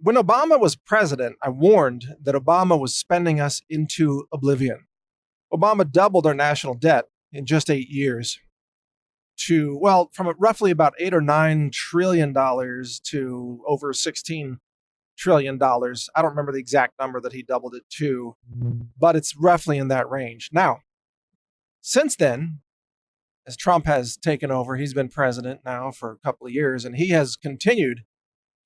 When Obama was president, I warned that Obama was spending us into oblivion. Obama doubled our national debt in just 8 years to, well, from roughly about $8 or $9 trillion to over $16 trillion. I don't remember the exact number that he doubled it to, but it's roughly in that range. Now, since then, as Trump has taken over, he's been president now for a couple of years, and he has continued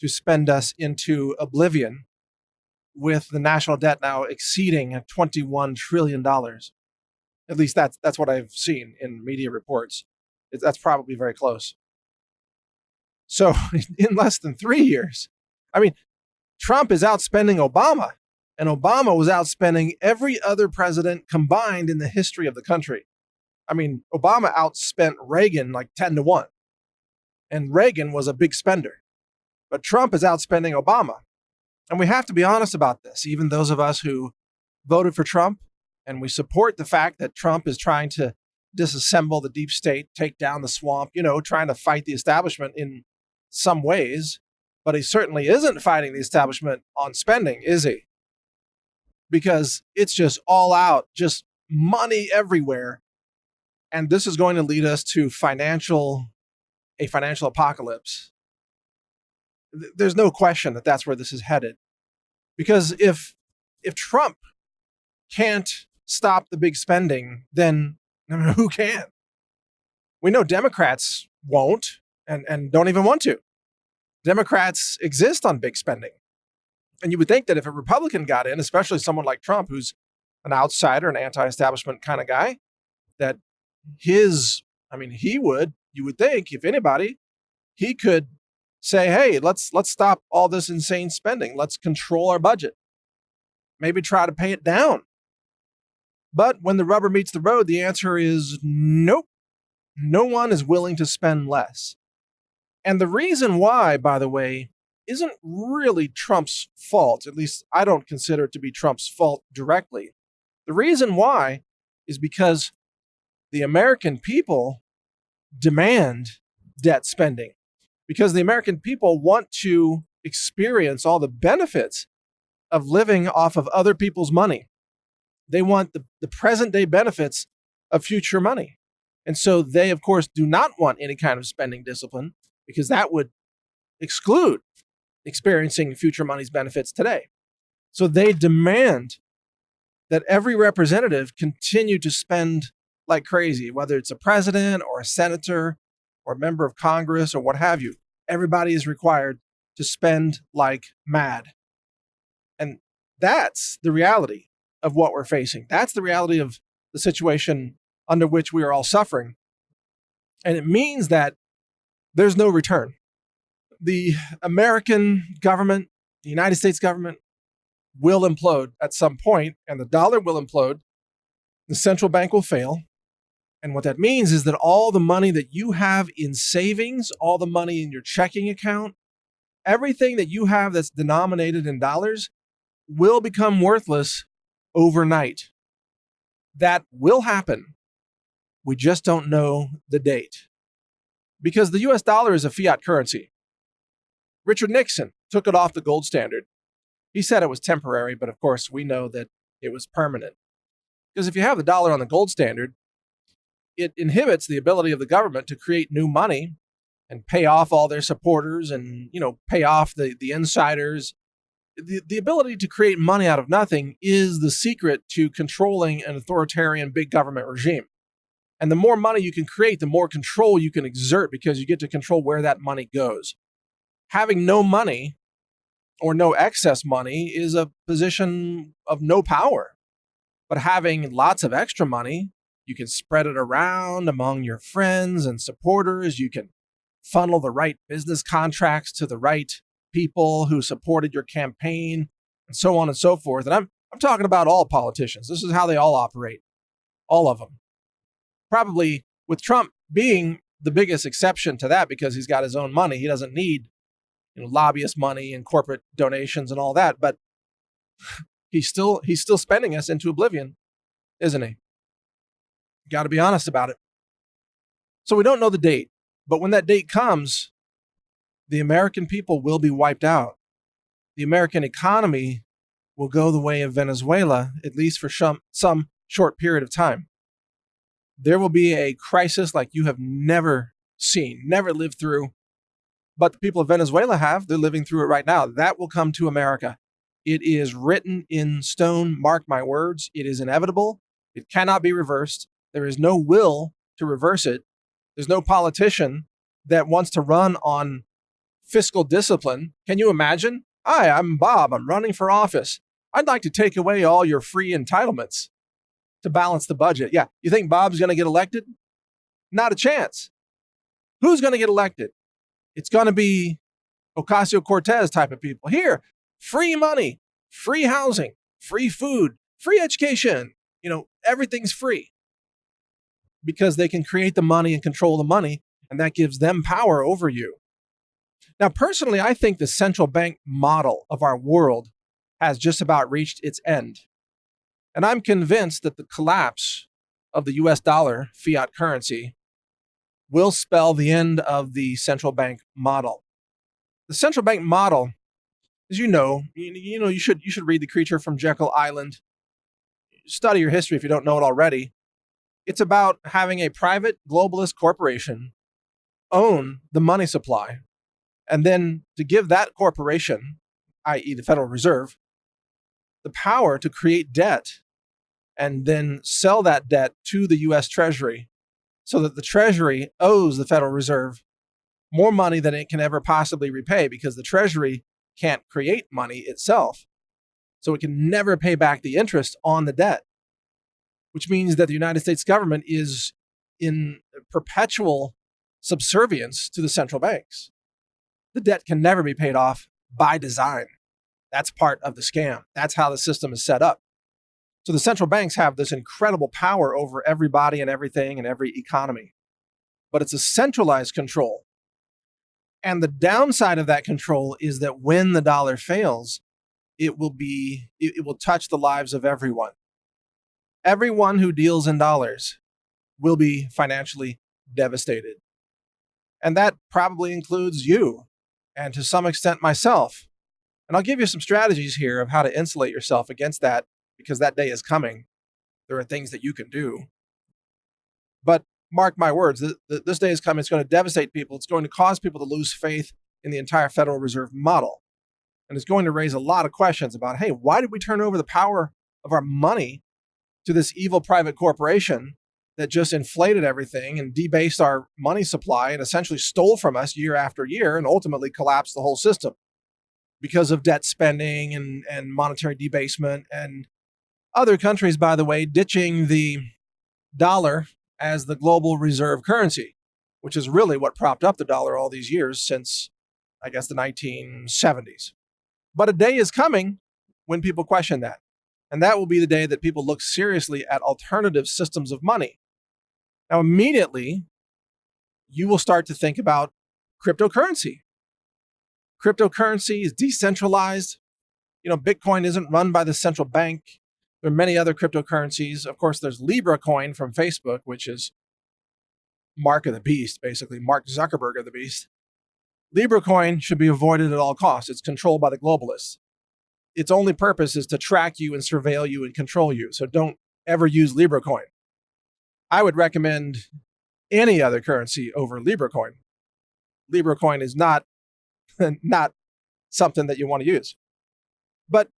to spend us into oblivion with the national debt now exceeding $21 trillion. At least that's what I've seen in media reports. That's probably very close. So in less than 3 years, I mean, Trump is outspending Obama, and Obama was outspending every other president combined in the history of the country. I mean, Obama outspent Reagan like 10-1, and Reagan was a big spender. But Trump is outspending Obama. And we have to be honest about this, even those of us who voted for Trump, and we support the fact that Trump is trying to disassemble the deep state, take down the swamp, trying to fight the establishment in some ways. But he certainly isn't fighting the establishment on spending, is he? Because it's just all out, just money everywhere. And this is going to lead us to a financial apocalypse. There's no question that that's where this is headed. Because if Trump can't stop the big spending, then who can? We know Democrats won't and don't even want to. Democrats exist on big spending. And you would think that if a Republican got in, especially someone like Trump, who's an outsider, an anti-establishment kind of guy, that you would think, if anybody, he could say, hey, let's stop all this insane spending. Let's control our budget. Maybe try to pay it down. But when the rubber meets the road, the answer is nope. No one is willing to spend less. And the reason why, by the way, isn't really Trump's fault. At least I don't consider it to be Trump's fault directly. The reason why is because the American people demand debt spending. Because the American people want to experience all the benefits of living off of other people's money. They want the present day benefits of future money. And so they, of course, do not want any kind of spending discipline, because that would exclude experiencing future money's benefits today. So they demand that every representative continue to spend like crazy, whether it's a president or a senator or a member of Congress or what have you. Everybody is required to spend like mad. And that's the reality of what we're facing. That's the reality of the situation under which we are all suffering. And it means that there's no return. The American government, the United States government, will implode at some point, and the dollar will implode. The central bank will fail. And what that means is that all the money that you have in savings, all the money in your checking account, everything that you have that's denominated in dollars will become worthless overnight. That will happen. We just don't know the date. Because the US dollar is a fiat currency. Richard Nixon took it off the gold standard. He said it was temporary, but of course we know that it was permanent. Because if you have the dollar on the gold standard, it inhibits the ability of the government to create new money and pay off all their supporters and, pay off the insiders. The ability to create money out of nothing is the secret to controlling an authoritarian big government regime. And the more money you can create, the more control you can exert, because you get to control where that money goes. Having no money or no excess money is a position of no power. But having lots of extra money, you can spread it around among your friends and supporters. You can funnel the right business contracts to the right people who supported your campaign, and so on and so forth. And I'm talking about all politicians. This is how they all operate. All of them. Probably with Trump being the biggest exception to that, because he's got his own money. He doesn't need lobbyist money and corporate donations and all that. But he's still spending us into oblivion, isn't he? Got to be honest about it. So we don't know the date, but when that date comes, the American people will be wiped out. the American economy will go the way of Venezuela, at least for some short period of time. There will be a crisis like you have never seen, never lived through. But the people of Venezuela have. They're living through it right now. That will come to America. It is written in stone. Mark my words. It is inevitable. It cannot be reversed. There is no will to reverse it. There's no politician that wants to run on fiscal discipline. Can you imagine? Hi, I'm Bob. I'm running for office. I'd like to take away all your free entitlements to balance the budget. Yeah, you think Bob's going to get elected? Not a chance. Who's going to get elected? It's going to be Ocasio-Cortez type of people. Here, free money, free housing, free food, free education. Everything's free because they can create the money and control the money, and that gives them power over you. Now, personally, I think the central bank model of our world has just about reached its end. And I'm convinced that the collapse of the US dollar, fiat currency, will spell the end of the central bank model. The central bank model, as you should read The Creature from Jekyll Island. Study your history if you don't know it already. It's about having a private globalist corporation own the money supply, and then to give that corporation, i.e. the Federal Reserve, the power to create debt and then sell that debt to the U.S. Treasury so that the Treasury owes the Federal Reserve more money than it can ever possibly repay because the Treasury can't create money itself. So it can never pay back the interest on the debt, which means that the United States government is in perpetual subservience to the central banks. The debt can never be paid off by design. That's part of the scam. That's how the system is set up. So the central banks have this incredible power over everybody and everything and every economy. But it's a centralized control. And the downside of that control is that when the dollar fails, it will touch the lives of everyone. Everyone who deals in dollars will be financially devastated. And that probably includes you, and to some extent myself. And I'll give you some strategies here of how to insulate yourself against that, because that day is coming. There are things that you can do. But mark my words, this day is coming. It's going to devastate people. It's going to cause people to lose faith in the entire Federal Reserve model. And it's going to raise a lot of questions about, hey, why did we turn over the power of our money to this evil private corporation that just inflated everything and debased our money supply and essentially stole from us year after year and ultimately collapsed the whole system because of debt spending and monetary debasement, and other countries, by the way, ditching the dollar as the global reserve currency, which is really what propped up the dollar all these years since, I guess, the 1970s. But a day is coming when people question that. And that will be the day that people look seriously at alternative systems of money. Now, immediately, you will start to think about cryptocurrency. Cryptocurrency is decentralized. Bitcoin isn't run by the central bank. There are many other cryptocurrencies. Of course, there's Libra coin from Facebook, which is Mark of the Beast, basically, Mark Zuckerberg of the Beast. Libra coin should be avoided at all costs. It's controlled by the globalists. Its only purpose is to track you and surveil you and control you. So don't ever use Libra coin. I would recommend any other currency over Libra coin. Libra coin is not something that you want to use. But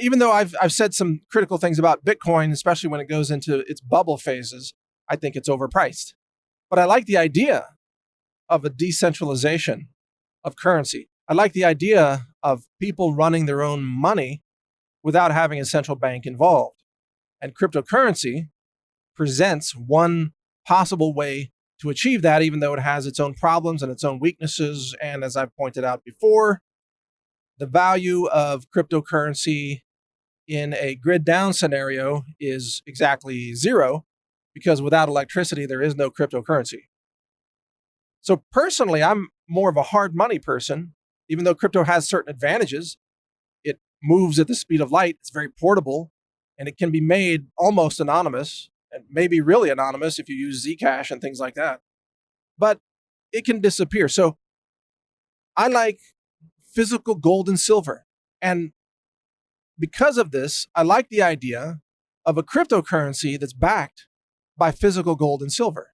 even though I've said some critical things about Bitcoin, especially when it goes into its bubble phases, I think it's overpriced. But I like the idea of a decentralization of currency. I like the idea of people running their own money without having a central bank involved. And cryptocurrency presents one possible way to achieve that, even though it has its own problems and its own weaknesses. And as I've pointed out before, the value of cryptocurrency in a grid down scenario is exactly zero, because without electricity, there is no cryptocurrency. So personally, I'm more of a hard money person, even though crypto has certain advantages. It moves at the speed of light, it's very portable, and it can be made almost anonymous, and maybe really anonymous if you use Zcash and things like that. But it can disappear. So I like physical gold and silver. And because of this, I like the idea of a cryptocurrency that's backed by physical gold and silver.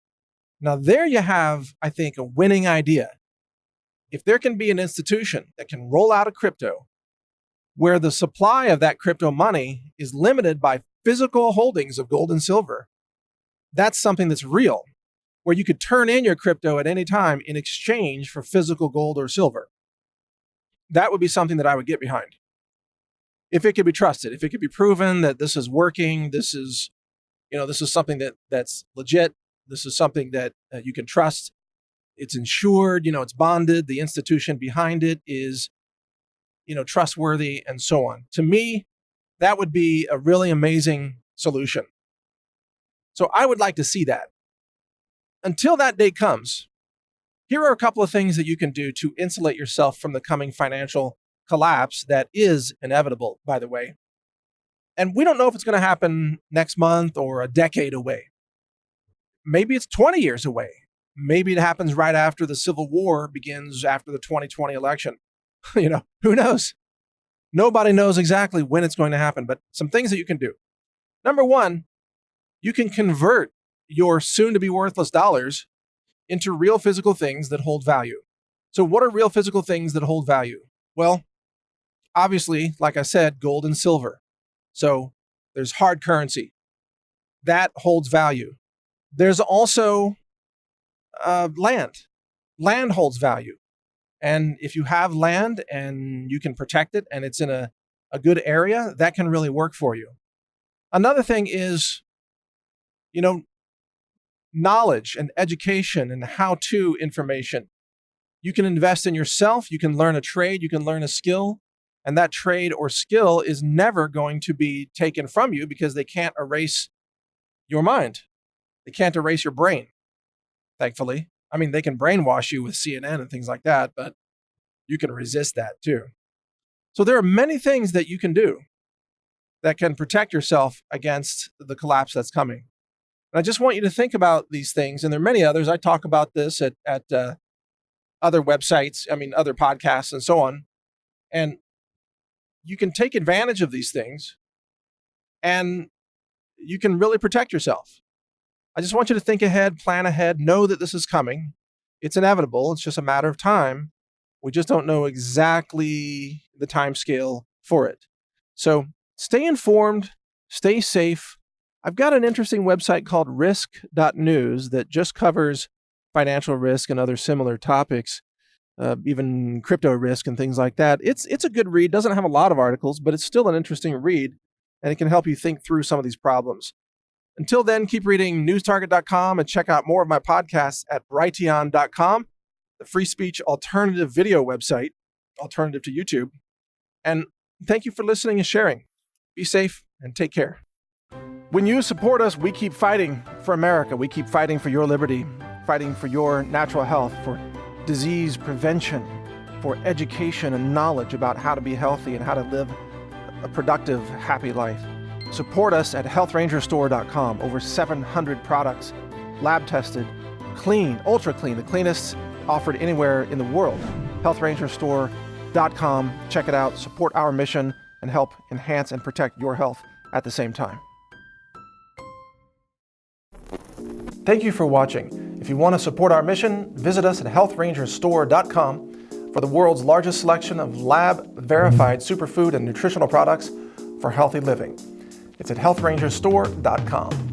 Now, there you have, I think, a winning idea. If there can be an institution that can roll out a crypto where the supply of that crypto money is limited by physical holdings of gold and silver, that's something that's real, where you could turn in your crypto at any time in exchange for physical gold or silver. That would be something that I would get behind. If it could be trusted, if it could be proven that this is working, this is something that's legit, this is something that you can trust, it's insured, it's bonded, the institution behind it is, trustworthy, and so on. To me, that would be a really amazing solution. So I would like to see that. Until that day comes, here are a couple of things that you can do to insulate yourself from the coming financial collapse that is inevitable, by the way. And we don't know if it's going to happen next month or a decade away. Maybe it's 20 years away. Maybe it happens right after the Civil War begins after the 2020 election. Who knows? Nobody knows exactly when it's going to happen, but some things that you can do. Number one, you can convert your soon-to-be worthless dollars into real physical things that hold value. So what are real physical things that hold value? Well, obviously, like I said, gold and silver. So there's hard currency. That holds value. There's also land. Land holds value. And if you have land and you can protect it and it's in a good area, that can really work for you. Another thing is, knowledge and education and how-to information. You can invest in yourself. You can learn a trade. You can learn a skill. And that trade or skill is never going to be taken from you because they can't erase your mind. They can't erase your brain, thankfully. I mean, they can brainwash you with CNN and things like that, but you can resist that too. So there are many things that you can do that can protect yourself against the collapse that's coming. And I just want you to think about these things. And there are many others. I talk about this at other websites, other podcasts and so on. And you can take advantage of these things and you can really protect yourself. I just want you to think ahead, plan ahead, know that this is coming. It's inevitable. It's just a matter of time. We just don't know exactly the time scale for it. So stay informed, stay safe. I've got an interesting website called risk.news that just covers financial risk and other similar topics, even crypto risk and things like that. It's a good read. Doesn't have a lot of articles, but it's still an interesting read, and it can help you think through some of these problems. Until then, keep reading newstarget.com and check out more of my podcasts at brighteon.com, the free speech alternative video website, alternative to YouTube. And thank you for listening and sharing. Be safe and take care. When you support us, we keep fighting for America. We keep fighting for your liberty, fighting for your natural health, for disease prevention, for education and knowledge about how to be healthy and how to live a productive, happy life. Support us at healthrangerstore.com. Over 700 products, lab tested, clean, ultra clean, the cleanest offered anywhere in the world. healthrangerstore.com. Check it out, support our mission, and help enhance and protect your health at the same time. Thank you for watching. If you want to support our mission, visit us at healthrangerstore.com for the world's largest selection of lab-verified superfood and nutritional products for healthy living. It's at healthrangerstore.com.